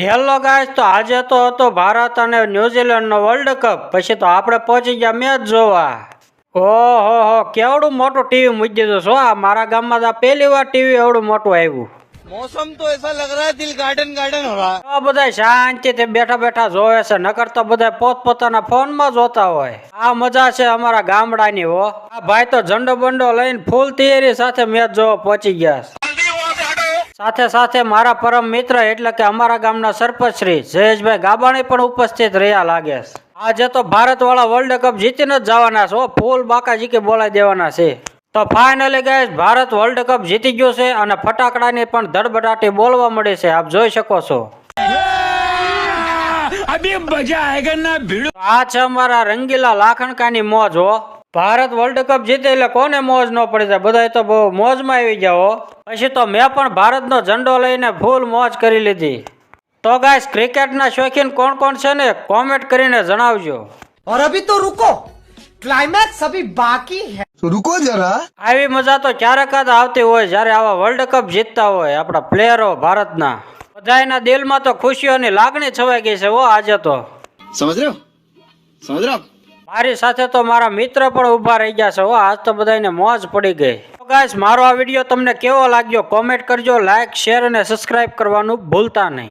Hello guys, તો આજે તો હતો ભારત અને ન્યુઝીલેન્ડનો વર્લ્ડ કપ. પછી તો આપણે પહોંચી ગયા મેચ જોવા. ઓહો, કેવડું મોટું ટીવી મૂકી દીધું છો. આ મારા ગામમાં તો પહેલી વાર ટીવી એવડું મોટું આવ્યું. मौसम तो ऐसा लग रहा है दिल गार्डन गार्डन हो रहा है। બધા શાંતિથી બેઠા બેઠા જોવે છે, નકર તો બધા પોતપોતાના ફોનમાં જોતા હોય. આ મજા છે અમારા ગામડાની હો. આ ભાઈ તો ઝંડો બંડો લઈને ફૂલ તૈયારી સાથે મેચ જોવા પહોંચી ગયા. સાથે સાથે મારા પરમ મિત્ર એટલે કે અમારા ગામના સરપંચ શ્રી જયેશભાઈ ગાબાણી પણ ઉપસ્થિત રહ્યા લાગે છે. આજે તો ભારત વાળા વર્લ્ડ કપ જીતીને જ જવાના છે. ફૂલ બાકાજી કે બોલાવી દેવાના છે. તો finally guys, Bharat world cup જીતી ગયો છે અને ફટાકડાની પણ ધડબડાટી બોલવા મળે છે. આપ જોઈ શકો છો. આ છે અમારા રંગીલા લાખણકાની મોજ હો. ભારત વર્લ્ડ કપ જીતે એટલે કોને મોજ ન પડી જાય. બધા તો બહુ મોજમાં આવી જાઓ. પછી તો મેં પણ ભારતનો ઝંડો લઈને ફૂલ મોજ કરી લીધી. તો ગાઈસ, ક્રિકેટના શોખીન કોણ કોણ છે ને કોમેન્ટ કરીને જણાવજો. और अभी तो रुको, क्लाइमैक्स अभी बाकी है. रुको जरा. આવી મજા તો ક્યારેક જ આવતી હોય જ્યારે આવા વર્લ્ડ કપ જીતતા હોય આપણા પ્લેયરો ભારતના. બધાના દિલમાં તો ખુશીઓની લાગણી છવાઈ ગઈ છે હો આજે તો. समझ रहे हो? समझ रहे हो? મારી સાથે તો મારા મિત્ર પણ ઉભા રહી ગયા છે હો. આજ તો બધાને મોજ પડી ગઈ. તો ગાઈસ, મારો આ વિડીયો તમને કેવો લાગ્યો કોમેન્ટ કરજો. લાઈક, શેર અને સબસ્ક્રાઇબ કરવાનું ભૂલતા નહીં.